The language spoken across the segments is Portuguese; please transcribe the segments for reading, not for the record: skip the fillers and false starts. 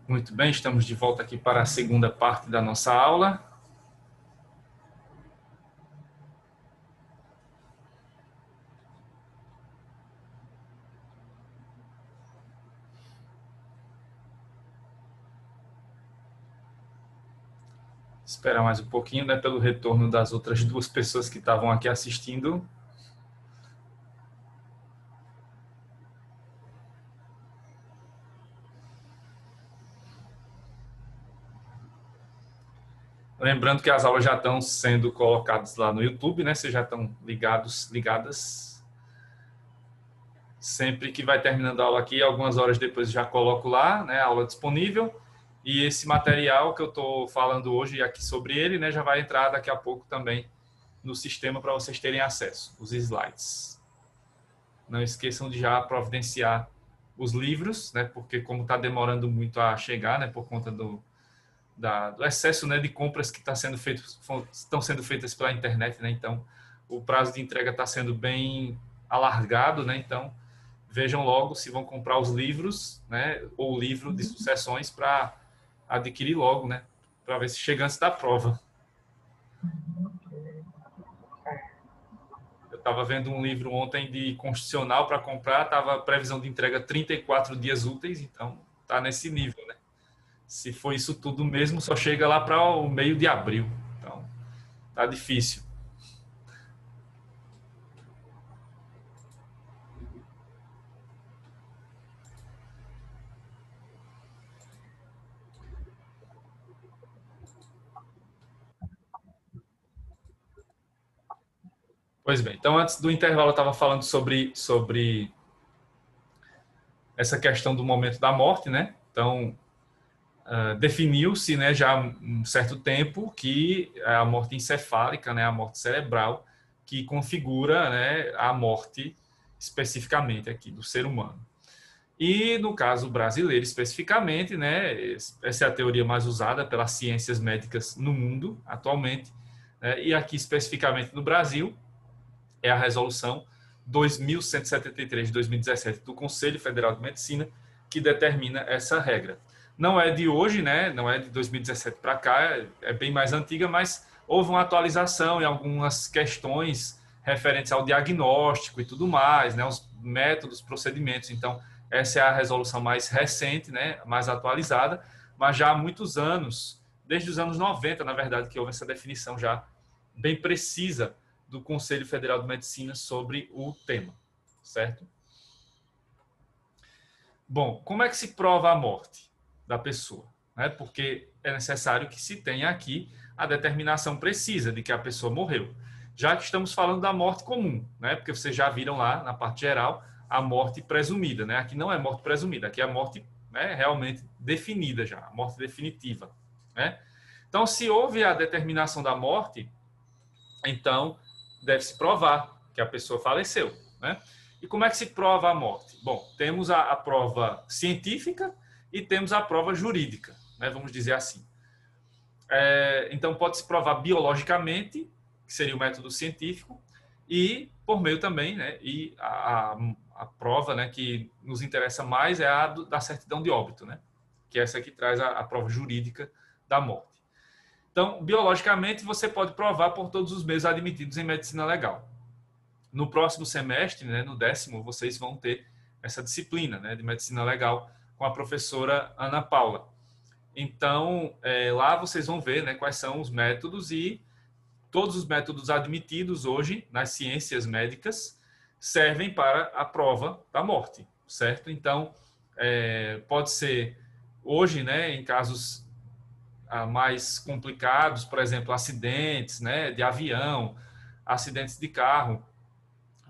Muito bem, estamos de volta aqui para a segunda parte da nossa aula. Esperar mais um pouquinho, né, pelo retorno das outras duas pessoas que estavam aqui assistindo. Lembrando que as aulas já estão sendo colocadas lá no YouTube, né? Vocês já estão ligadas. Sempre que vai terminando a aula aqui, algumas horas depois já coloco lá, né, a aula disponível. E esse material que eu estou falando hoje aqui sobre ele, né, já vai entrar daqui a pouco também no sistema para vocês terem acesso, os slides. Não esqueçam de já providenciar os livros, né, porque como está demorando muito a chegar, né, por conta do excesso, né, de compras que estão sendo feitas pela internet, né, então o prazo de entrega está sendo bem alargado, né, então vejam logo se vão comprar os livros, né, ou o livro de sucessões para adquirir logo, né, para ver se chega antes da prova. Eu estava vendo um livro ontem de constitucional para comprar, estava previsão de entrega 34 dias úteis, então está nesse nível, né? Se for isso tudo mesmo, só chega lá para o meio de abril. Então, tá difícil. Pois bem, então antes do intervalo eu estava falando sobre essa questão do momento da morte, né? Então, definiu-se, né, já há um certo tempo que a morte encefálica, né, a morte cerebral, que configura, né, a morte especificamente aqui do ser humano. E no caso brasileiro especificamente, né, essa é a teoria mais usada pelas ciências médicas no mundo atualmente, né, e aqui especificamente no Brasil é a resolução 2173 de 2017 do Conselho Federal de Medicina que determina essa regra. Não é de hoje, né, não é de 2017 para cá, é bem mais antiga, mas houve uma atualização em algumas questões referentes ao diagnóstico e tudo mais, né, os métodos, procedimentos. Então, essa é a resolução mais recente, né, mais atualizada, mas já há muitos anos, desde os anos 90, na verdade, que houve essa definição já bem precisa do Conselho Federal de Medicina sobre o tema, certo? Bom, como é que se prova a morte da pessoa? Né? Porque é necessário que se tenha aqui a determinação precisa de que a pessoa morreu. Já que estamos falando da morte comum, né? Porque vocês já viram lá na parte geral a morte presumida, né? Aqui não é morte presumida, aqui é a morte, né, realmente definida já, a morte definitiva, né? Então, se houve a determinação da morte, então deve-se provar que a pessoa faleceu, né? E como é que se prova a morte? Bom, temos a prova científica e temos a prova jurídica, né? Vamos dizer assim. Então, pode-se provar biologicamente, que seria o método científico, e por meio também, né? E a prova, né, que nos interessa mais é a da certidão de óbito, né? Que é essa que traz a prova jurídica da morte. Então, biologicamente, você pode provar por todos os meios admitidos em medicina legal. No próximo semestre, né, no 10º, vocês vão ter essa disciplina, né, de medicina legal com a professora Ana Paula. Então, lá vocês vão ver, né, quais são os métodos, e todos os métodos admitidos hoje nas ciências médicas servem para a prova da morte, certo? Então, pode ser hoje, né, em casos mais complicados, por exemplo, acidentes, né, de avião, acidentes de carro,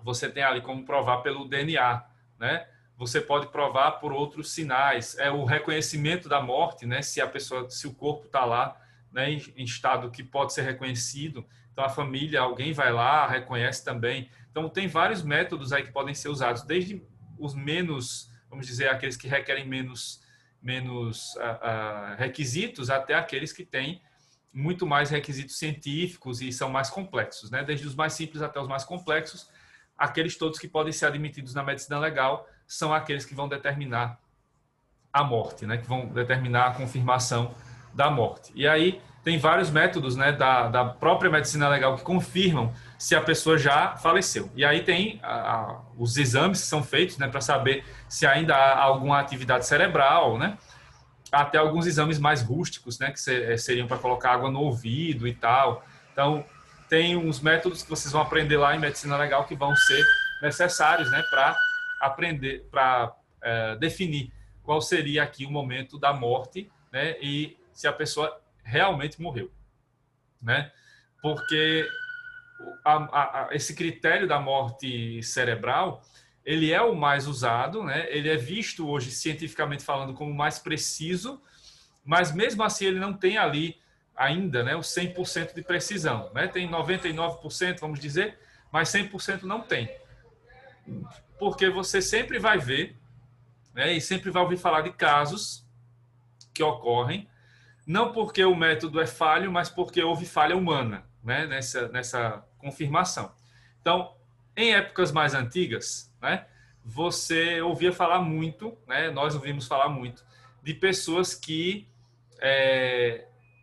você tem ali como provar pelo DNA, né? Você pode provar por outros sinais, o reconhecimento da morte, né? Se o corpo está lá, né, em estado que pode ser reconhecido, então a família, alguém vai lá, reconhece também. Então tem vários métodos aí que podem ser usados, desde os menos, vamos dizer, aqueles que requerem menos requisitos, até aqueles que têm muito mais requisitos científicos e são mais complexos, né? Desde os mais simples até os mais complexos. Aqueles todos que podem ser admitidos na medicina legal são aqueles que vão determinar a morte, né, que vão determinar a confirmação da morte. E aí tem vários métodos, né, da própria medicina legal que confirmam se a pessoa já faleceu. E aí tem os exames que são feitos, né, para saber se ainda há alguma atividade cerebral, né, até alguns exames mais rústicos, né, que seriam para colocar água no ouvido e tal. Então, tem uns métodos que vocês vão aprender lá em medicina legal que vão ser necessários, né, para aprender, para definir qual seria aqui o momento da morte, né, e se a pessoa realmente morreu, né? Porque esse critério da morte cerebral, ele é o mais usado, né? Ele é visto hoje, cientificamente falando, como mais preciso, mas mesmo assim ele não tem ali ainda, né, o 100% de precisão, né? Tem 99%, vamos dizer, mas 100% não tem. Porque você sempre vai ver, né, e sempre vai ouvir falar de casos que ocorrem, não porque o método é falho, mas porque houve falha humana, né, nessa confirmação. Então, em épocas mais antigas, né, você ouvia falar muito, né, nós ouvimos falar muito, de pessoas que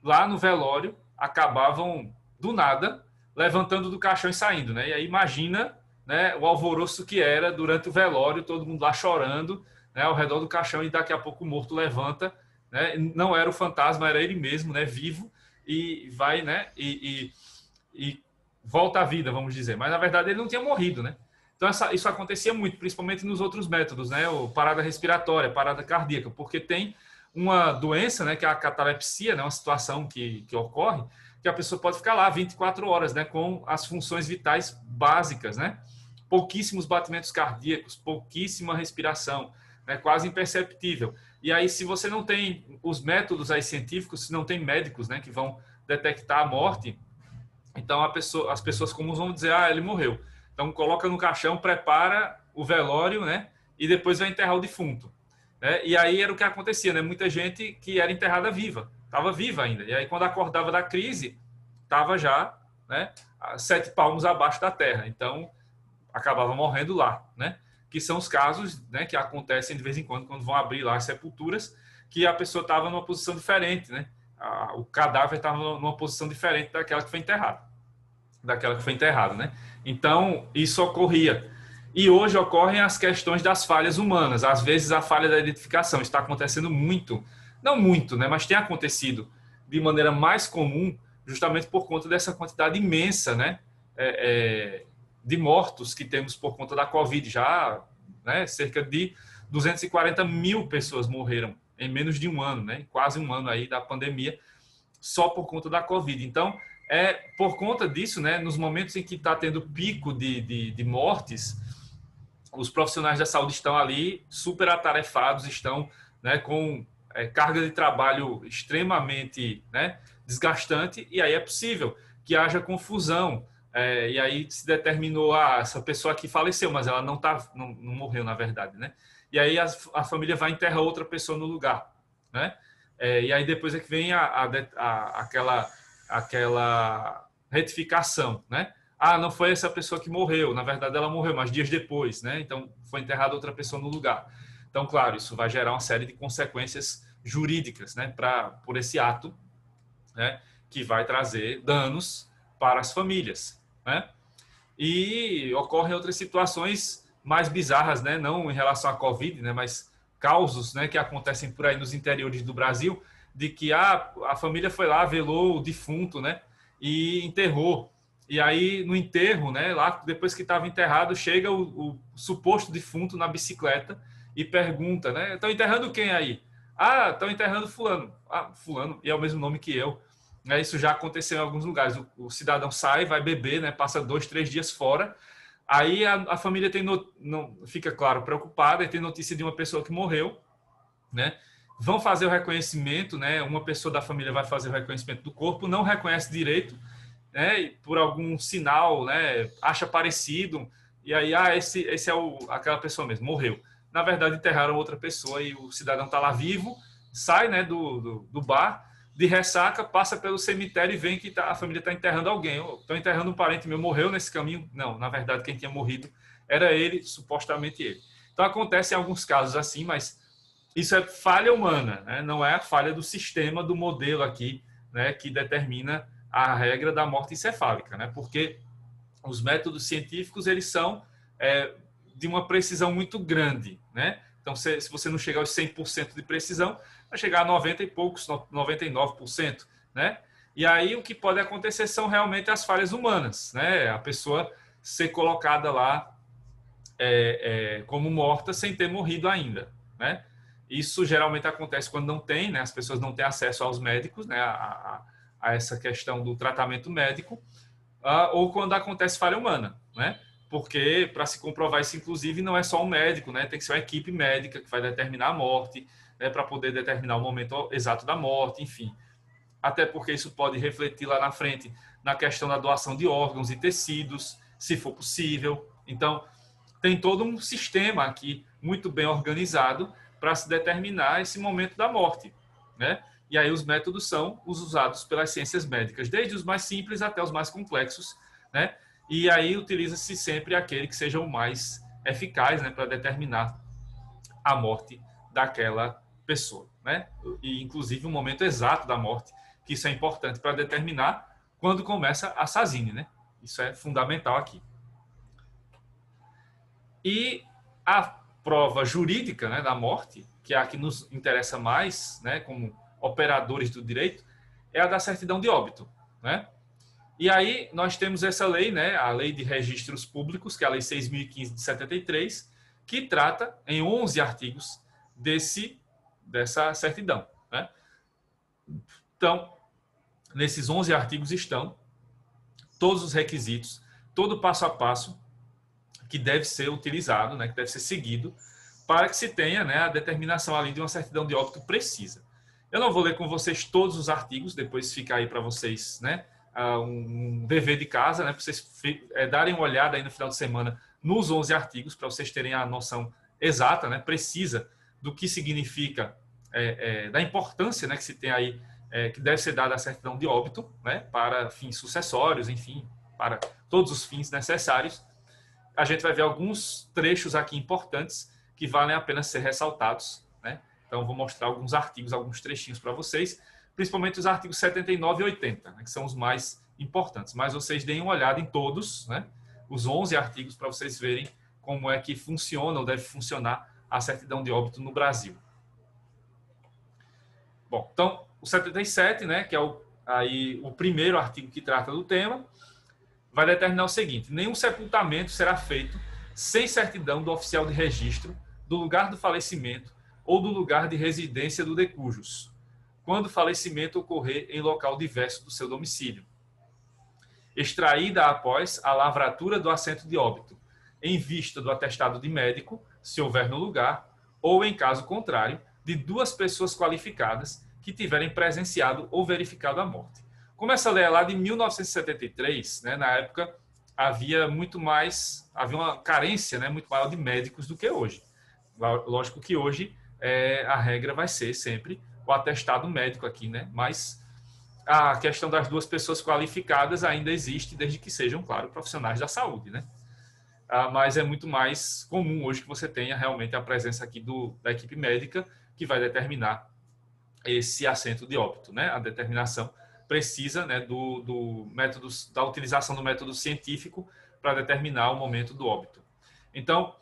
lá no velório acabavam do nada levantando do caixão e saindo, né? E aí imagina, né, o alvoroço que era durante o velório, todo mundo lá chorando, né, ao redor do caixão, e daqui a pouco o morto levanta, né? Não era o fantasma, era ele mesmo, né, vivo, e vai, né, e volta à vida, vamos dizer. Mas na verdade ele não tinha morrido, né? Então isso acontecia muito, principalmente nos outros métodos, né? O parada respiratória, parada cardíaca, porque tem uma doença, né, que é a catalepsia, né, uma situação que ocorre, que a pessoa pode ficar lá 24 horas, né, com as funções vitais básicas, né? Pouquíssimos batimentos cardíacos, pouquíssima respiração, né, quase imperceptível. E aí, se você não tem os métodos aí científicos, se não tem médicos, né, que vão detectar a morte, então as pessoas comuns vão dizer, ele morreu. Então coloca no caixão, prepara o velório, né, e depois vai enterrar o defunto. Né? E aí era o que acontecia, né? Muita gente que era enterrada viva, estava viva ainda. E aí quando acordava da crise, estava já, né, 7 palmos abaixo da terra. Então acabava morrendo lá, né? Que são os casos, né, que acontecem de vez em quando vão abrir lá as sepulturas, que a pessoa estava numa posição diferente, né? O cadáver estava numa posição diferente daquela que foi enterrada, né? Então isso ocorria. E hoje ocorrem as questões das falhas humanas. Às vezes a falha da identificação está acontecendo muito, não muito, né, mas tem acontecido de maneira mais comum, justamente por conta dessa quantidade imensa, né, de mortos que temos por conta da Covid. Já, né, cerca de 240 mil pessoas morreram em menos de um ano, né, quase um ano aí da pandemia, só por conta da Covid. Então, por conta disso, né, nos momentos em que está tendo pico de mortes, os profissionais da saúde estão ali super atarefados, estão, né, com carga de trabalho extremamente, né, desgastante, e aí é possível que haja confusão. E aí se determinou, essa pessoa aqui faleceu, mas ela não morreu, na verdade, né? E aí a família vai enterrar outra pessoa no lugar, né? E aí depois é que vem aquela retificação, né? Não foi essa pessoa que morreu, na verdade ela morreu, mas dias depois, né? Então foi enterrada outra pessoa no lugar. Então, claro, isso vai gerar uma série de consequências jurídicas, né, por esse ato, né, que vai trazer danos para as famílias, né? E ocorrem outras situações mais bizarras, né, não em relação à Covid, né, mas causos, né, que acontecem por aí nos interiores do Brasil, de que a família foi lá, velou o defunto, né, e enterrou. E aí, no enterro, né, lá depois que estava enterrado, chega o suposto defunto na bicicleta e pergunta, né, estão enterrando quem aí? Estão enterrando fulano. Fulano, e é o mesmo nome que eu. Isso já aconteceu em alguns lugares. O cidadão sai, vai beber, né, passa 2, 3 dias fora. Aí a família fica, claro, preocupada e tem notícia de uma pessoa que morreu, né? Vão fazer o reconhecimento, né? Uma pessoa da família vai fazer o reconhecimento do corpo, não reconhece direito, né? E por algum sinal, né, acha parecido, e aí esse é aquela pessoa mesmo, morreu. Na verdade, enterraram outra pessoa e o cidadão está lá vivo, sai, né, do bar, de ressaca, passa pelo cemitério e vem que a família está enterrando alguém. Estão enterrando um parente meu, morreu nesse caminho. Não, na verdade, quem tinha morrido era ele, supostamente ele. Então, acontece em alguns casos assim, mas isso é falha humana, né? Não é a falha do sistema, do modelo aqui, né, que determina a regra da morte encefálica, né? Porque os métodos científicos, eles são de uma precisão muito grande, né? Então, se você não chegar aos 100% de precisão, vai chegar a 90 e poucos, 99%, né? E aí o que pode acontecer são realmente as falhas humanas, né? A pessoa ser colocada lá como morta sem ter morrido ainda, né? Isso geralmente acontece quando não tem, né? As pessoas não têm acesso aos médicos, né? A essa questão do tratamento médico, ou quando acontece falha humana, né? Porque para se comprovar isso, inclusive, não é só um médico, né? Tem que ser uma equipe médica que vai determinar a morte, né? Para poder determinar o momento exato da morte, enfim. Até porque isso pode refletir lá na frente na questão da doação de órgãos e tecidos, se for possível. Então, tem todo um sistema aqui muito bem organizado para se determinar esse momento da morte, né? E aí os métodos são os usados pelas ciências médicas, desde os mais simples até os mais complexos, né? E aí utiliza-se sempre aquele que seja o mais eficaz, né, para determinar a morte daquela pessoa, né? E inclusive o momento exato da morte, que isso é importante para determinar quando começa a SASINE, né? Isso é fundamental aqui. E a prova jurídica, né, da morte, que é a que nos interessa mais, né, como operadores do direito, é a da certidão de óbito, né? E aí nós temos essa lei, né, a Lei de Registros Públicos, que é a Lei 6.015 de 73, que trata em 11 artigos dessa certidão, né? Então, nesses 11 artigos estão todos os requisitos, todo o passo a passo que deve ser utilizado, né, que deve ser seguido, para que se tenha, né, a determinação ali de uma certidão de óbito precisa. Eu não vou ler com vocês todos os artigos, depois fica aí para vocês, né, um dever de casa, né, para vocês darem uma olhada aí no final de semana nos 11 artigos, para vocês terem a noção exata, né, precisa do que significa, da importância, né, que se tem aí, que deve ser dada a certidão de óbito, né, para fins sucessórios, enfim, para todos os fins necessários. A gente vai ver alguns trechos aqui importantes que valem a pena ser ressaltados, né? Então, vou mostrar alguns artigos, alguns trechinhos para vocês, principalmente os artigos 79 e 80, né, que são os mais importantes. Mas vocês deem uma olhada em todos, né, os 11 artigos, para vocês verem como é que funciona ou deve funcionar a certidão de óbito no Brasil. Bom, então, o 77, né, que é o primeiro artigo que trata do tema, vai determinar o seguinte: nenhum sepultamento será feito sem certidão do oficial de registro do lugar do falecimento ou do lugar de residência do decujus, quando o falecimento ocorrer em local diverso do seu domicílio, extraída após a lavratura do assento de óbito, em vista do atestado de médico, se houver no lugar, ou, em caso contrário, de duas pessoas qualificadas que tiverem presenciado ou verificado a morte. Como essa lei é lá de 1973, né, na época havia uma carência, né, muito maior de médicos do que hoje. Lógico que hoje a regra vai ser sempre o atestado médico aqui, né? Mas a questão das duas pessoas qualificadas ainda existe, desde que sejam, claro, profissionais da saúde, né? Mas é muito mais comum hoje que você tenha realmente a presença aqui da equipe médica, que vai determinar esse assento de óbito, né? A determinação precisa, né, da utilização do método científico para determinar o momento do óbito. Então,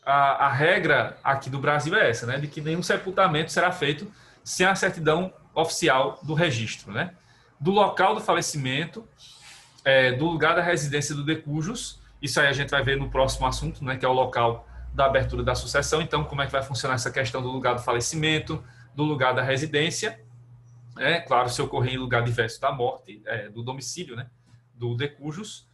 a regra aqui do Brasil é essa, né, de que nenhum sepultamento será feito sem a certidão oficial do registro, né? Do local do falecimento, do lugar da residência do decujus. Isso aí a gente vai ver no próximo assunto, né, que é o local da abertura da sucessão. Então, como é que vai funcionar essa questão do lugar do falecimento, do lugar da residência? Claro, se ocorrer em lugar diverso da morte, do domicílio, né, do decujus.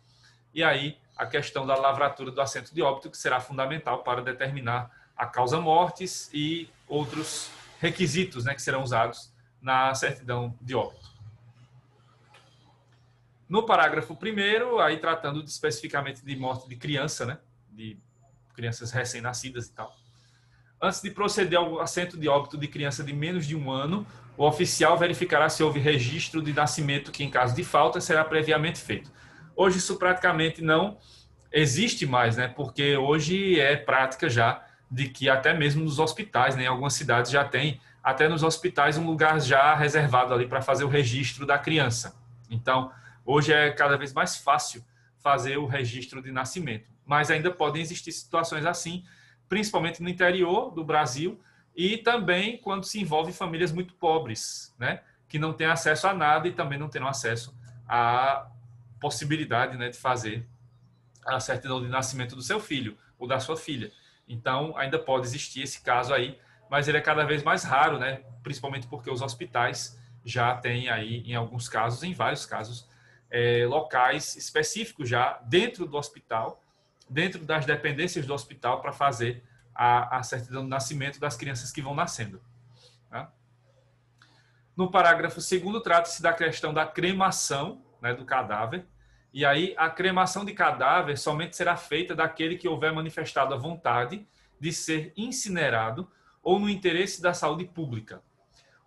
E aí a questão da lavratura do assento de óbito, que será fundamental para determinar a causa mortis e outros requisitos, né, que serão usados na certidão de óbito. No parágrafo 1º, aí tratando especificamente de morte de criança, né, de crianças recém-nascidas e tal. Antes de proceder ao assento de óbito de criança de menos de 1 ano, o oficial verificará se houve registro de nascimento que, em caso de falta, será previamente feito. Hoje isso praticamente não existe mais, né? Porque hoje é prática já de que até mesmo nos hospitais, né, em algumas cidades já tem, até nos hospitais, um lugar já reservado ali para fazer o registro da criança. Então, hoje é cada vez mais fácil fazer o registro de nascimento, mas ainda podem existir situações assim, principalmente no interior do Brasil e também quando se envolve famílias muito pobres, né, que não têm acesso a nada e também não terão acesso à possibilidade, né, de fazer a certidão de nascimento do seu filho ou da sua filha. Então, ainda pode existir esse caso aí, mas ele é cada vez mais raro, né? Principalmente porque os hospitais já têm aí, em alguns casos, em vários casos, locais específicos já dentro do hospital, dentro das dependências do hospital, para fazer a certidão de nascimento das crianças que vão nascendo. Tá? No parágrafo 2º, trata-se da questão da cremação, né, do cadáver. E aí, a cremação de cadáver somente será feita daquele que houver manifestado a vontade de ser incinerado ou no interesse da saúde pública,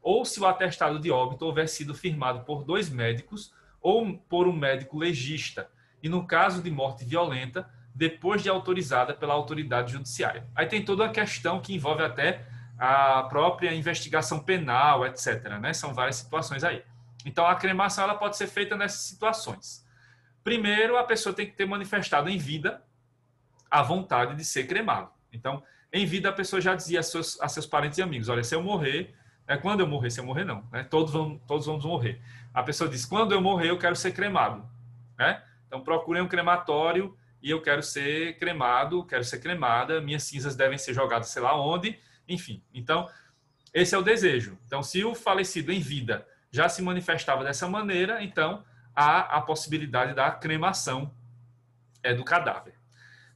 ou se o atestado de óbito houver sido firmado por 2 médicos ou por um médico legista, e no caso de morte violenta, depois de autorizada pela autoridade judiciária. Aí tem toda a questão que envolve até a própria investigação penal, etc., né? São várias situações aí. Então, a cremação ela pode ser feita nessas situações. Primeiro, a pessoa tem que ter manifestado em vida a vontade de ser cremado. Então, em vida, a pessoa já dizia a seus parentes e amigos, olha, se eu morrer, quando eu morrer, se eu morrer não, né? Todos vamos morrer. A pessoa diz, quando eu morrer, eu quero ser cremado. Né? Então, procurem um crematório e eu quero ser cremado, quero ser cremada, minhas cinzas devem ser jogadas sei lá onde, enfim. Então, esse é o desejo. Então, se o falecido em vida já se manifestava dessa maneira, então há a possibilidade da cremação do cadáver.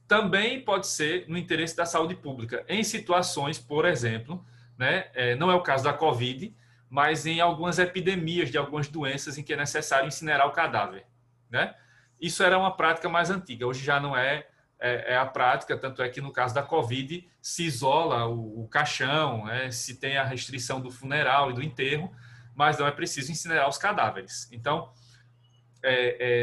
Também pode ser no interesse da saúde pública, em situações, por exemplo, né, não é o caso da Covid, mas em algumas epidemias de algumas doenças em que é necessário incinerar o cadáver. Né? Isso era uma prática mais antiga, hoje já não é a prática, tanto é que no caso da Covid se isola o caixão, se tem a restrição do funeral e do enterro, mas não é preciso incinerar os cadáveres. Então,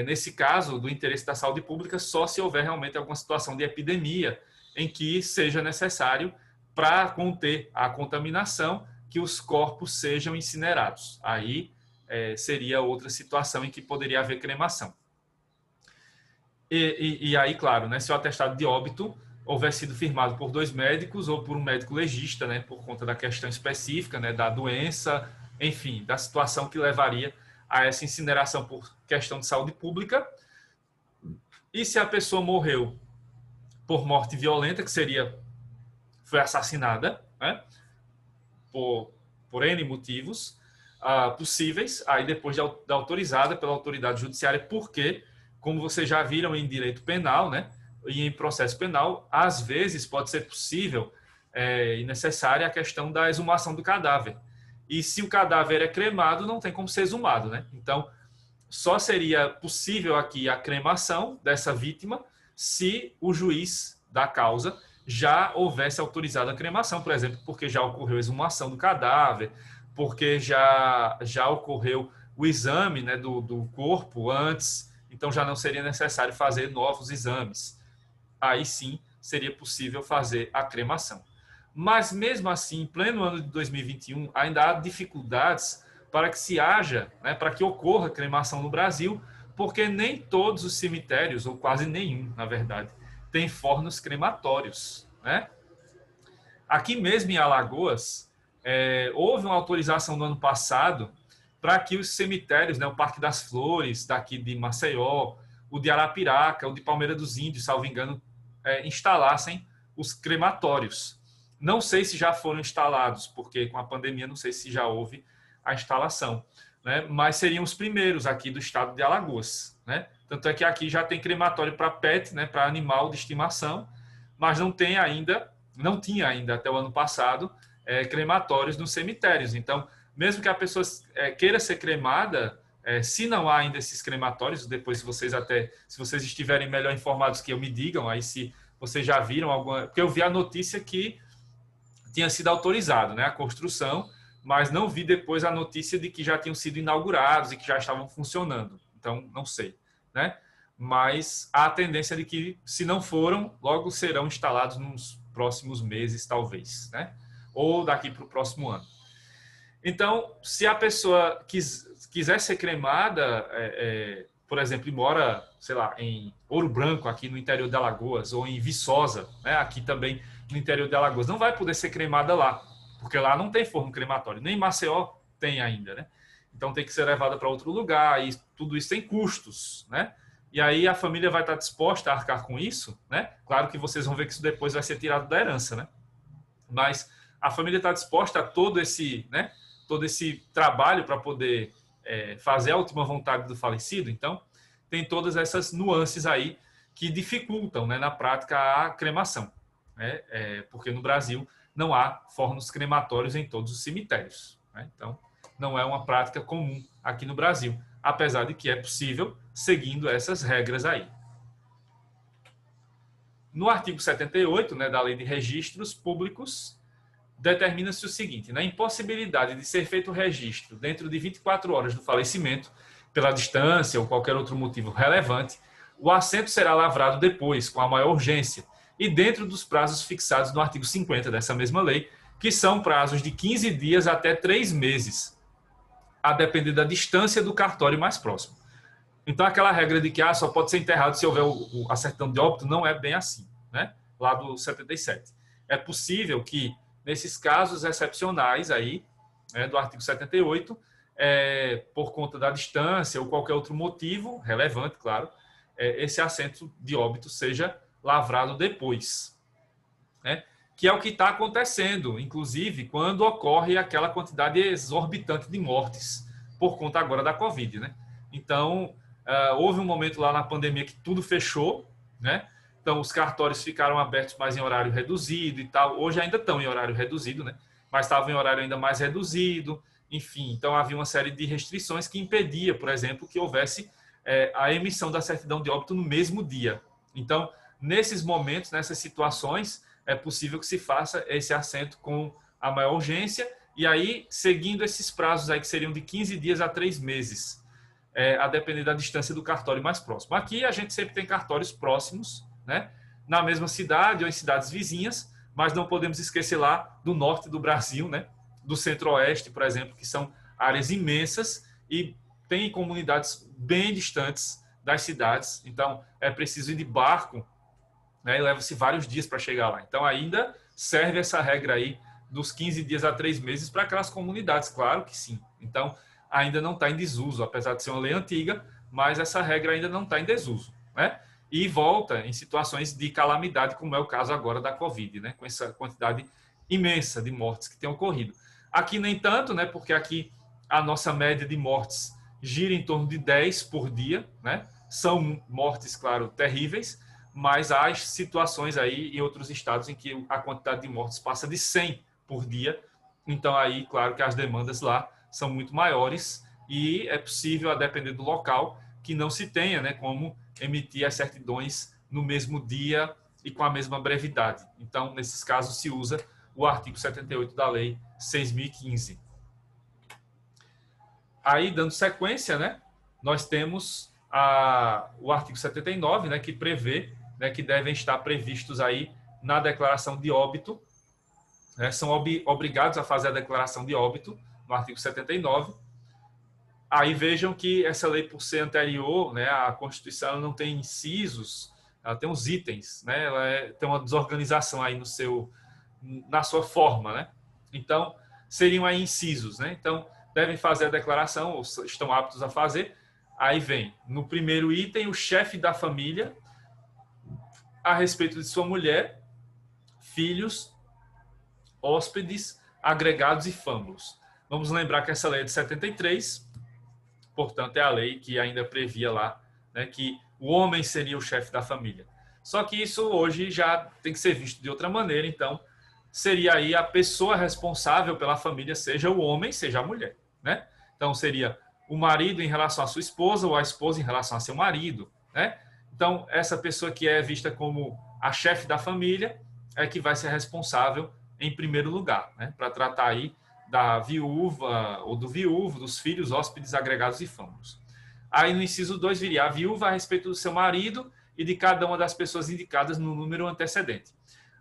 nesse caso, do interesse da saúde pública, só se houver realmente alguma situação de epidemia em que seja necessário, para conter a contaminação, que os corpos sejam incinerados. Aí seria outra situação em que poderia haver cremação. E aí, claro, né, se o atestado de óbito houver sido firmado por 2 médicos ou por um médico legista, né, por conta da questão específica, né, da doença, enfim, da situação que levaria a essa incineração por questão de saúde pública. E se a pessoa morreu por morte violenta, que foi assassinada, né, por N motivos possíveis, aí depois da autorizada pela autoridade judiciária, porque, como vocês já viram em direito penal, né, e em processo penal, às vezes pode ser possível e necessária a questão da exumação do cadáver. E se o cadáver é cremado, não tem como ser exumado, né? Então, só seria possível aqui a cremação dessa vítima se o juiz da causa já houvesse autorizado a cremação, por exemplo, porque já ocorreu a exumação do cadáver, porque já ocorreu o exame, né, do corpo antes, então já não seria necessário fazer novos exames. Aí sim seria possível fazer a cremação. Mas mesmo assim, em pleno ano de 2021, ainda há dificuldades para que se haja, né, para que ocorra cremação no Brasil, porque nem todos os cemitérios, ou quase nenhum, na verdade, tem fornos crematórios. Né? Aqui mesmo em Alagoas, houve uma autorização no ano passado para que os cemitérios, né, o Parque das Flores, daqui de Maceió, o de Arapiraca, o de Palmeira dos Índios, salvo engano, instalassem os crematórios. Não sei se já foram instalados, porque com a pandemia não sei se já houve a instalação, né? Mas seriam os primeiros aqui do estado de Alagoas. Né? Tanto é que aqui já tem crematório para pet, né, para animal de estimação, mas não tinha ainda até o ano passado crematórios nos cemitérios. Então, mesmo que a pessoa queira ser cremada, se não há ainda esses crematórios, depois se vocês estiverem melhor informados que eu, me digam aí se vocês já viram alguma, porque eu vi a notícia que tinha sido autorizado, né, a construção, mas não vi depois a notícia de que já tinham sido inaugurados e que já estavam funcionando. Então, não sei, né? Mas há a tendência de que, se não foram, logo serão instalados próximos meses, talvez, né? Ou daqui para o próximo ano. Então, se a pessoa quiser ser cremada, por exemplo, e mora, sei lá, em Ouro Branco, aqui no interior de Alagoas, ou em Viçosa, né, aqui também no interior de Alagoas, não vai poder ser cremada lá, porque lá não tem forno crematório, nem Maceió tem ainda, né? Então tem que ser levada para outro lugar, e tudo isso tem custos, né? E aí a família vai estar disposta a arcar com isso, né? Claro que vocês vão ver que isso depois vai ser tirado da herança, né? Mas a família está disposta a todo esse trabalho para poder fazer a última vontade do falecido. Então, tem todas essas nuances aí que dificultam, né, na prática a cremação, né? Porque no Brasil não há fornos crematórios em todos os cemitérios, né? Então, não é uma prática comum aqui no Brasil, apesar de que é possível seguindo essas regras aí. No artigo 78, né, da Lei de Registros Públicos, determina-se o seguinte: na impossibilidade de ser feito o registro dentro de 24 horas do falecimento, pela distância ou qualquer outro motivo relevante, o assento será lavrado depois, com a maior urgência, e dentro dos prazos fixados no artigo 50 dessa mesma lei, que são prazos de 15 dias até 3 meses, a depender da distância do cartório mais próximo. Então, aquela regra de que só pode ser enterrado se houver a certidão de óbito não é bem assim, né? Lá do 77. É possível que, nesses casos excepcionais aí, do artigo 78, por conta da distância ou qualquer outro motivo relevante, claro, esse assento de óbito seja lavrado depois, né? Que é o que está acontecendo, inclusive, quando ocorre aquela quantidade exorbitante de mortes por conta agora da Covid, né? Então, houve um momento lá na pandemia que tudo fechou, né? Então, os cartórios ficaram abertos, mas em horário reduzido e tal. Hoje ainda estão em horário reduzido, né? Mas estavam em horário ainda mais reduzido. Enfim, então havia uma série de restrições que impedia, por exemplo, que houvesse a emissão da certidão de óbito no mesmo dia. Então, nesses momentos, nessas situações, é possível que se faça esse assento com a maior urgência e aí, seguindo esses prazos aí que seriam de 15 dias a 3 meses, a depender da distância do cartório mais próximo. Aqui a gente sempre tem cartórios próximos, né, na mesma cidade ou em cidades vizinhas, mas não podemos esquecer lá do norte do Brasil, né, do centro-oeste, por exemplo, que são áreas imensas e tem comunidades bem distantes das cidades. Então, é preciso ir de barco, né, e leva-se vários dias para chegar lá. Então, ainda serve essa regra aí dos 15 dias a 3 meses para aquelas comunidades, claro que sim. Então, ainda não está em desuso, apesar de ser uma lei antiga, mas essa regra ainda não está em desuso, né? E volta em situações de calamidade, como é o caso agora da Covid, né? Com essa quantidade imensa de mortes que tem ocorrido. Aqui nem tanto, né? Porque aqui a nossa média de mortes gira em torno de 10 por dia, né? São mortes, claro, terríveis, mas há situações aí em outros estados em que a quantidade de mortes passa de 100 por dia. Então aí, claro que as demandas lá são muito maiores e é possível, a depender do local, que não se tenha, né, como emitir as certidões no mesmo dia e com a mesma brevidade. Então, nesses casos, se usa o artigo 78 da Lei 6.015. Aí, dando sequência, né, nós temos o artigo 79, né, que prevê, né, que devem estar previstos aí na declaração de óbito, né, são obrigados a fazer a declaração de óbito, no artigo 79. Aí vejam que essa lei, por ser anterior, né, a Constituição não tem incisos, ela tem os itens, né, ela tem uma desorganização aí na sua forma, né? Então, seriam aí incisos, né? Então, devem fazer a declaração, ou estão aptos a fazer. Aí vem, no primeiro item, o chefe da família, a respeito de sua mulher, filhos, hóspedes, agregados e fâmulos. Vamos lembrar que essa lei é de 73, portanto, é a lei que ainda previa lá, né, que o homem seria o chefe da família. Só que isso hoje já tem que ser visto de outra maneira, então seria aí a pessoa responsável pela família, seja o homem, seja a mulher, né? Então seria o marido em relação à sua esposa ou a esposa em relação a seu marido, né? Então essa pessoa que é vista como a chefe da família é que vai ser responsável em primeiro lugar, né, para tratar aí da viúva ou do viúvo, dos filhos, hóspedes, agregados e fâmulos. Aí no inciso 2 viria a viúva a respeito do seu marido e de cada uma das pessoas indicadas no número antecedente.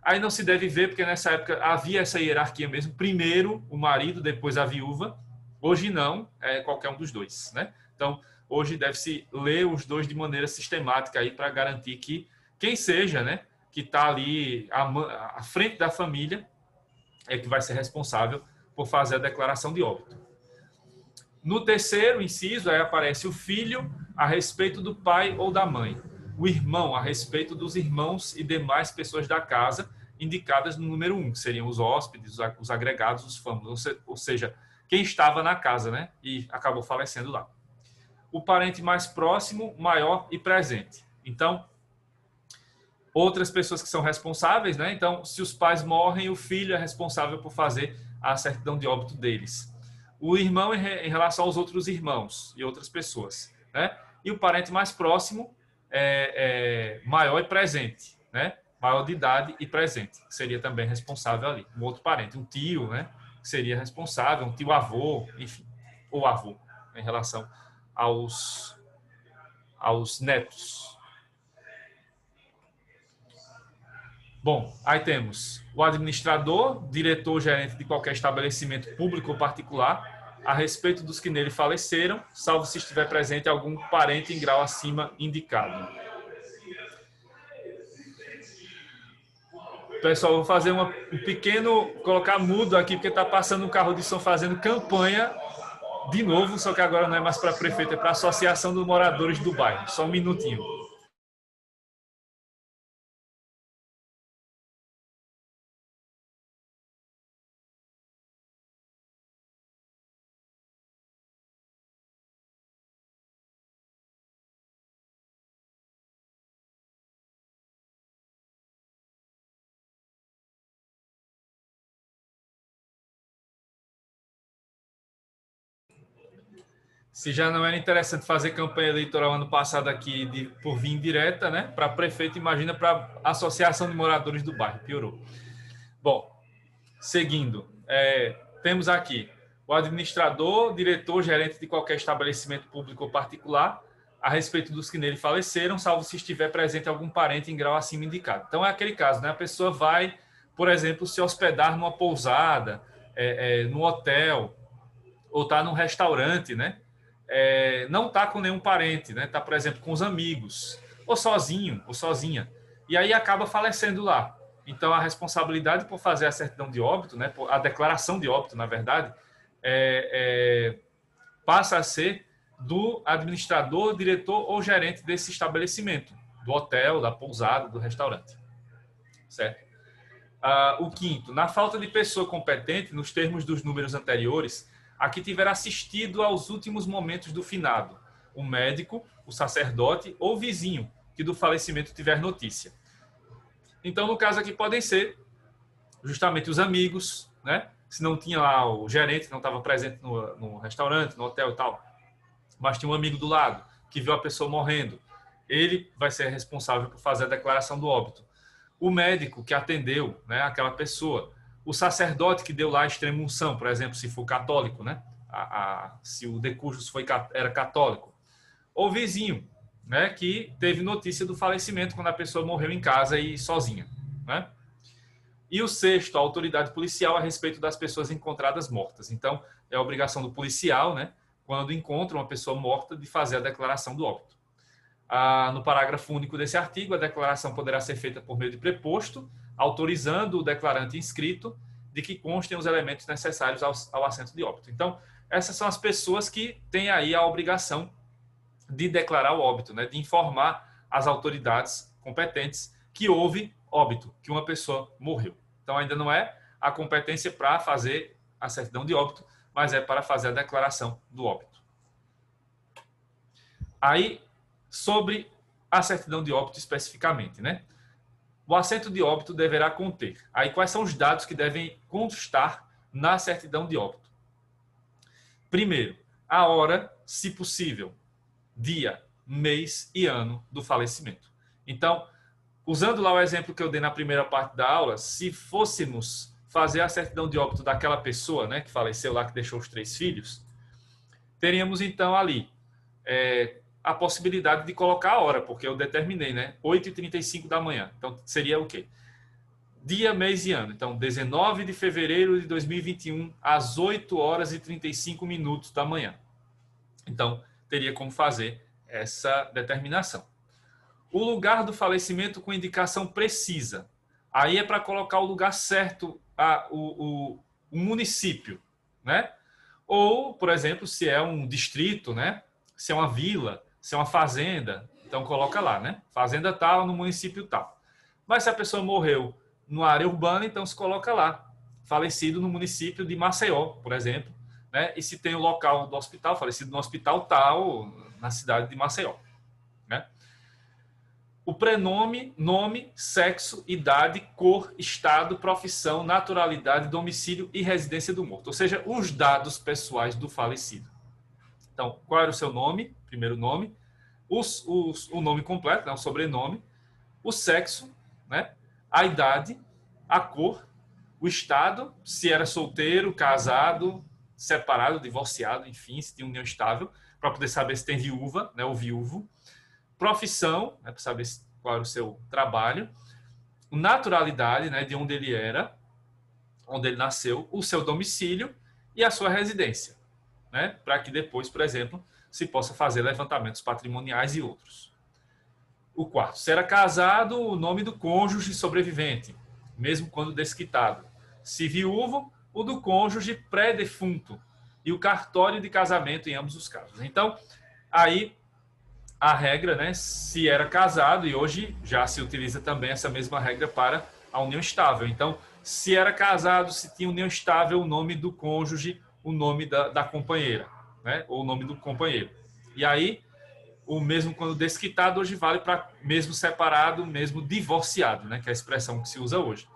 Aí não se deve ver, porque nessa época havia essa hierarquia mesmo. Primeiro o marido, depois a viúva. Hoje não, é qualquer um dos dois, né? Então, hoje deve-se ler os dois de maneira sistemática aí para garantir que quem seja, né, que está ali à frente da família é que vai ser responsável por fazer a declaração de óbito. No terceiro inciso, aí aparece o filho a respeito do pai ou da mãe, o irmão a respeito dos irmãos e demais pessoas da casa, indicadas no número 1, que seriam os hóspedes, os agregados, os famosos, ou seja, quem estava na casa, né, e acabou falecendo lá. O parente mais próximo, maior e presente. Então, outras pessoas que são responsáveis, né? Então, se os pais morrem, o filho é responsável por fazer a certidão de óbito deles. O irmão em relação aos outros irmãos e outras pessoas, né? E o parente mais próximo é maior e presente, né? Maior de idade e presente, que seria também responsável ali. Um outro parente, um tio, né? Que seria responsável, um tio-avô, enfim, ou avô, em relação aos netos. Bom, aí temos o administrador, diretor, gerente de qualquer estabelecimento público ou particular, a respeito dos que nele faleceram, salvo se estiver presente algum parente em grau acima indicado. Pessoal, vou fazer um pequeno, colocar mudo aqui, porque está passando um carro de som fazendo campanha de novo, só que agora não é mais para prefeito, é para a Associação dos Moradores do Bairro. Só um minutinho. Se já não era interessante fazer campanha eleitoral ano passado aqui por via indireta, né? Para prefeito, imagina para a Associação de Moradores do Bairro. Piorou. Bom, seguindo, temos aqui o administrador, diretor, gerente de qualquer estabelecimento público ou particular, a respeito dos que nele faleceram, salvo se estiver presente algum parente em grau acima indicado. Então, é aquele caso, né? A pessoa vai, por exemplo, se hospedar numa pousada, num hotel, ou está num restaurante, né? Não está com nenhum parente, né? Está, por exemplo, com os amigos, ou sozinho, ou sozinha. E aí acaba falecendo lá. Então, a responsabilidade por fazer a certidão de óbito, né? A declaração de óbito, na verdade, passa a ser do administrador, diretor ou gerente desse estabelecimento, do hotel, da pousada, do restaurante. Certo? O quinto, na falta de pessoa competente, nos termos dos números anteriores, a que tiver assistido aos últimos momentos do finado, o médico, o sacerdote ou vizinho que do falecimento tiver notícia. Então, no caso aqui, podem ser justamente os amigos, né? Se não tinha lá o gerente, não estava presente no restaurante, no hotel e tal, mas tinha um amigo do lado que viu a pessoa morrendo, ele vai ser responsável por fazer a declaração do óbito. O médico que atendeu, né, aquela pessoa, o sacerdote que deu lá a extrema-unção, por exemplo, se for católico, né? Se o decujus era católico. Ou vizinho, né, que teve notícia do falecimento quando a pessoa morreu em casa e sozinha, né? E o sexto, a autoridade policial a respeito das pessoas encontradas mortas. Então, é a obrigação do policial, né, quando encontra uma pessoa morta, de fazer a declaração do óbito. No parágrafo único desse artigo, a declaração poderá ser feita por meio de preposto, autorizando o declarante inscrito de que constem os elementos necessários ao assento de óbito. Então, essas são as pessoas que têm aí a obrigação de declarar o óbito, né, de informar as autoridades competentes que houve óbito, que uma pessoa morreu. Então, ainda não é a competência para fazer a certidão de óbito, mas é para fazer a declaração do óbito. Aí, sobre a certidão de óbito especificamente, né? O assento de óbito deverá conter. Aí, quais são os dados que devem constar na certidão de óbito? Primeiro, a hora, se possível, dia, mês e ano do falecimento. Então, usando lá o exemplo que eu dei na primeira parte da aula, se fôssemos fazer a certidão de óbito daquela pessoa, né, que faleceu lá, que deixou os 3 filhos, teríamos então ali a possibilidade de colocar a hora, porque eu determinei, né, 8h35 da manhã. Então, seria o quê? dia, mês e ano. Então, 19 de fevereiro de 2021, às 8 horas e 35 minutos da manhã. Então, teria como fazer essa determinação. O lugar do falecimento com indicação precisa. Aí é para colocar o lugar certo, o município, né? Ou, por exemplo, se é um distrito, né? Se é uma vila, se é uma fazenda, então coloca lá, né? Fazenda tal, no município tal. Mas se a pessoa morreu numa área urbana, então se coloca lá, falecido no município de Maceió, por exemplo, né? E se tem o local do hospital, falecido no hospital tal, na cidade de Maceió, né? O prenome, nome, sexo, idade, cor, estado, profissão, naturalidade, domicílio e residência do morto. Ou seja, os dados pessoais do falecido. Então, qual era o seu nome? Primeiro nome. O nome completo, né? O sobrenome. O sexo, né? A idade, a cor, o estado, se era solteiro, casado, separado, divorciado, enfim, se tinha união estável, para poder saber se tem viúva, né? Ou viúvo. Profissão, né, para saber qual era o seu trabalho, naturalidade, né, de onde ele era, onde ele nasceu, o seu domicílio e a sua residência, né, para que depois, por exemplo, se possa fazer levantamentos patrimoniais e outros. O quarto, se era casado, o nome do cônjuge sobrevivente, mesmo quando desquitado. Se viúvo, o do cônjuge pré-defunto e o cartório de casamento em ambos os casos. Então, aí a regra, né, se era casado, e hoje já se utiliza também essa mesma regra para a união estável. Então, se era casado, se tinha união estável, o nome do cônjuge, o nome da companheira, né, ou o nome do companheiro. E aí, o mesmo quando desquitado, hoje vale para mesmo separado, mesmo divorciado, né, que é a expressão que se usa hoje.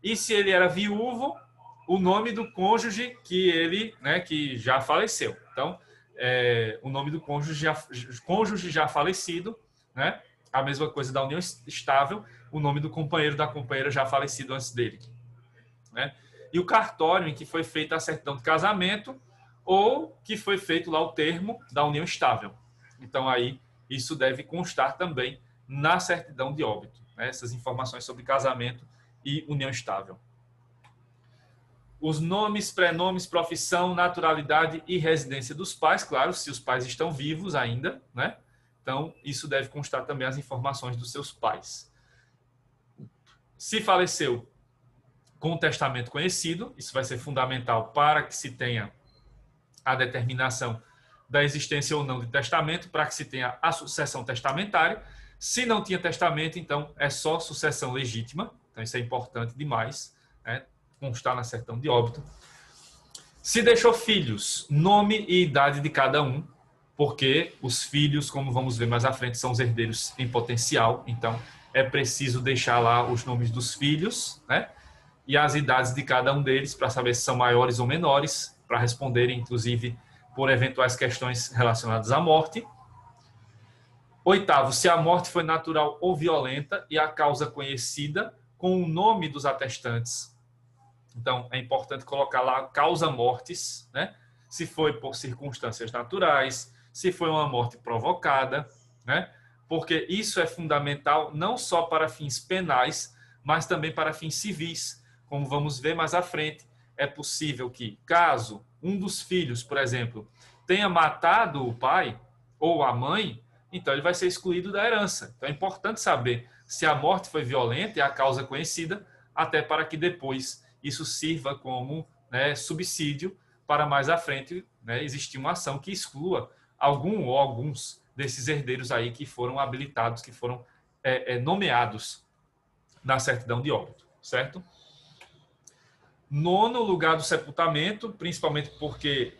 E se ele era viúvo, o nome do cônjuge que ele, né, que já faleceu. Então, o nome do cônjuge já falecido, né? A mesma coisa da união estável, o nome do companheiro da companheira já falecido antes dele, né? E o cartório em que foi feita a certidão de casamento ou que foi feito lá o termo da união estável. Então aí isso deve constar também na certidão de óbito, né? Essas informações sobre casamento e união estável. Os nomes, prenomes, profissão, naturalidade e residência dos pais, claro, se os pais estão vivos ainda, né? Então, isso deve constar também as informações dos seus pais. Se faleceu com o testamento conhecido, isso vai ser fundamental para que se tenha a determinação da existência ou não de testamento, para que se tenha a sucessão testamentária. Se não tinha testamento, então é só sucessão legítima. Então, isso é importante demais, né? Constar na certidão de óbito. Se deixou filhos, nome e idade de cada um, porque os filhos, como vamos ver mais à frente, são os herdeiros em potencial, então é preciso deixar lá os nomes dos filhos, né? E as idades de cada um deles, para saber se são maiores ou menores, para responderem, inclusive, por eventuais questões relacionadas à morte. Oitavo, se a morte foi natural ou violenta e a causa conhecida, com o nome dos atestantes. Então, é importante colocar lá causa mortis, né? Se foi por circunstâncias naturais, se foi uma morte provocada, né? Porque isso é fundamental não só para fins penais, mas também para fins civis. Como vamos ver mais à frente, é possível que, caso um dos filhos, por exemplo, tenha matado o pai ou a mãe, então ele vai ser excluído da herança. Então é importante saber se a morte foi violenta e a causa conhecida, até para que depois isso sirva como, né, subsídio para mais à frente, né, existir uma ação que exclua algum ou alguns desses herdeiros aí que foram habilitados, que foram nomeados na certidão de óbito, certo? Nono, lugar do sepultamento, principalmente porque,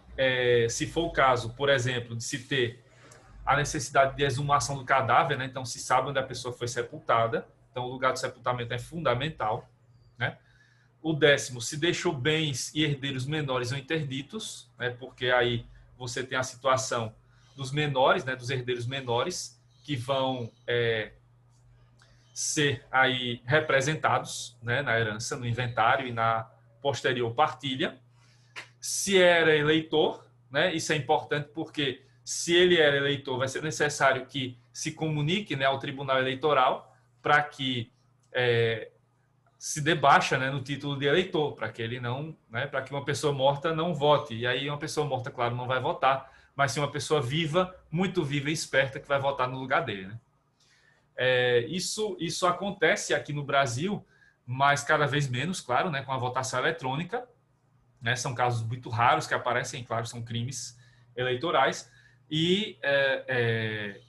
se for o caso, por exemplo, de se ter a necessidade de exumação do cadáver, né? Então se sabe onde a pessoa foi sepultada, então o lugar do sepultamento é fundamental, né? O décimo, se deixou bens e herdeiros menores ou interditos, né? Porque aí você tem a situação dos menores, né? Dos herdeiros menores, que vão ser aí representados, né? Na herança, no inventário e na posterior partilha. Se era eleitor, né? Isso é importante porque se ele era eleitor, vai ser necessário que se comunique, né, ao Tribunal Eleitoral para que se dê baixa, né, no título de eleitor, para que ele não, né, para que uma pessoa morta não vote. E aí uma pessoa morta, claro, não vai votar, mas sim uma pessoa viva, muito viva e esperta, que vai votar no lugar dele, né? Isso acontece aqui no Brasil, mas cada vez menos, claro, né, com a votação eletrônica, né? São casos muito raros que aparecem, claro, são crimes eleitorais, e é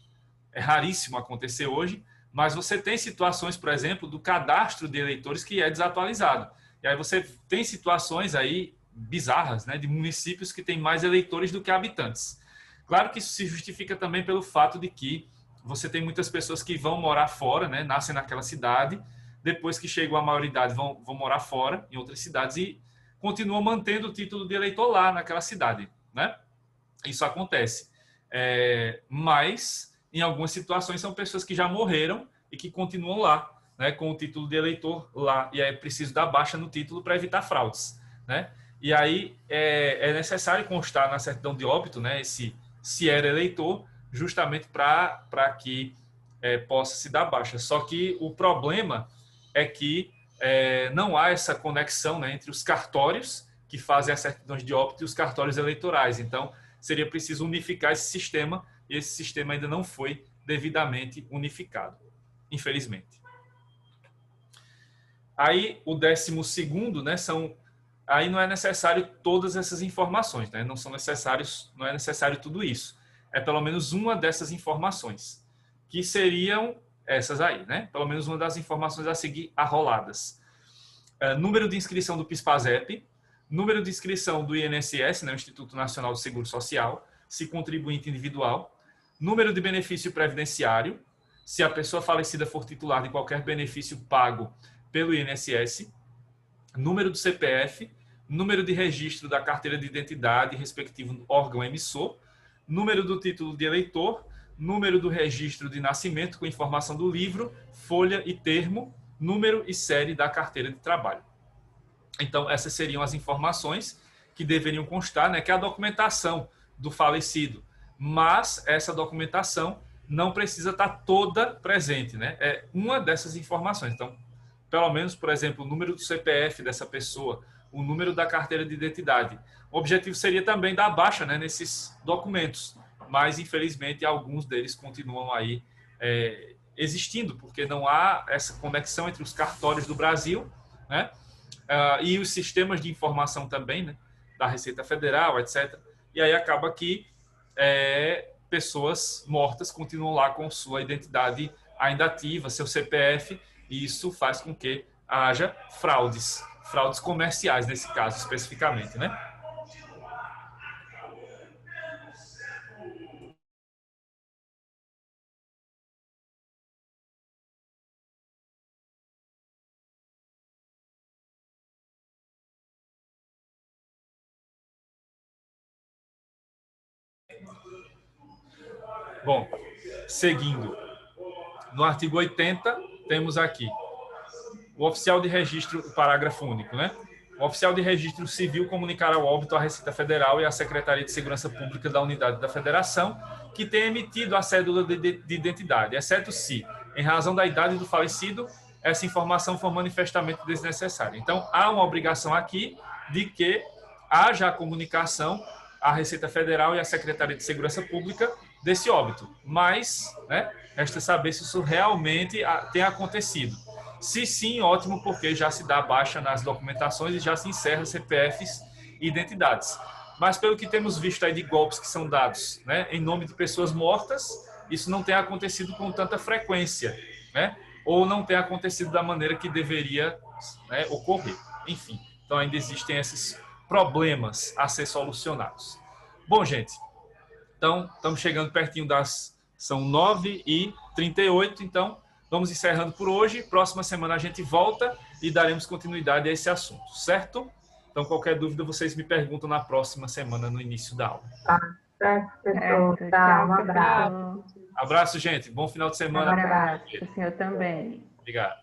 raríssimo acontecer hoje, mas você tem situações, por exemplo, do cadastro de eleitores que é desatualizado. E aí você tem situações aí bizarras, né, de municípios que têm mais eleitores do que habitantes. Claro que isso se justifica também pelo fato de que você tem muitas pessoas que vão morar fora, né, nascem naquela cidade, depois que chegam à maioridade vão morar fora, em outras cidades, e continuam mantendo o título de eleitor lá naquela cidade, né? Isso acontece. Mas, em algumas situações, são pessoas que já morreram e que continuam lá, né, com o título de eleitor lá. E é preciso dar baixa no título para evitar fraudes, né? E aí é necessário constar na certidão de óbito, né, se era eleitor, justamente para que possa se dar baixa. Só que o problema é que não há essa conexão, né, entre os cartórios que fazem as certidões de óbito e os cartórios eleitorais. Então, seria preciso unificar esse sistema, e esse sistema ainda não foi devidamente unificado, infelizmente. Aí, o 12º, né, aí não é necessário todas essas informações, né? Não é necessário tudo isso. É pelo menos uma dessas informações, que seriam essas aí, né? Pelo menos uma das informações a seguir arroladas. Número de inscrição do PIS/PASEP, número de inscrição do INSS, né, o Instituto Nacional do Seguro Social, se contribuinte individual, número de benefício previdenciário, se a pessoa falecida for titular de qualquer benefício pago pelo INSS, número do CPF, número de registro da carteira de identidade, respectivo órgão emissor, número do título de eleitor, número do registro de nascimento com informação do livro, folha e termo, número e série da carteira de trabalho. Então, essas seriam as informações que deveriam constar, né, que é a documentação do falecido. Mas essa documentação não precisa estar toda presente, né? É uma dessas informações. Então, pelo menos, por exemplo, o número do CPF dessa pessoa, o número da carteira de identidade. O objetivo seria também dar baixa, né, nesses documentos, mas infelizmente alguns deles continuam aí existindo, porque não há essa conexão entre os cartórios do Brasil, né, e os sistemas de informação também, né, da Receita Federal, etc. E aí acaba que pessoas mortas continuam lá com sua identidade ainda ativa, seu CPF, e isso faz com que haja fraudes comerciais nesse caso especificamente, né? Bom, seguindo, no artigo 80, temos aqui o oficial de registro, o parágrafo único, né? O oficial de registro civil comunicará o óbito à Receita Federal e à Secretaria de Segurança Pública da Unidade da Federação que tenha emitido a cédula de identidade, exceto se, em razão da idade do falecido, essa informação for manifestamente desnecessária. Então, há uma obrigação aqui de que haja a comunicação à Receita Federal e à Secretaria de Segurança Pública desse óbito. Mas, né, resta saber se isso realmente tem acontecido. Se sim, ótimo, porque já se dá baixa nas documentações e já se encerra CPFs e identidades. Mas pelo que temos visto aí de golpes que são dados, né, em nome de pessoas mortas, isso não tem acontecido com tanta frequência, né, ou não tem acontecido da maneira que deveria, né, ocorrer. Enfim, então ainda existem esses problemas a ser solucionados. Bom, gente, então estamos chegando pertinho são 9h38, então vamos encerrando por hoje. Próxima semana a gente volta e daremos continuidade a esse assunto, certo? Então, qualquer dúvida, vocês me perguntam na próxima semana, no início da aula. Certo, professor. Tá, um abraço. Abraço, gente. Bom final de semana. Um abraço para o senhor também. Obrigado.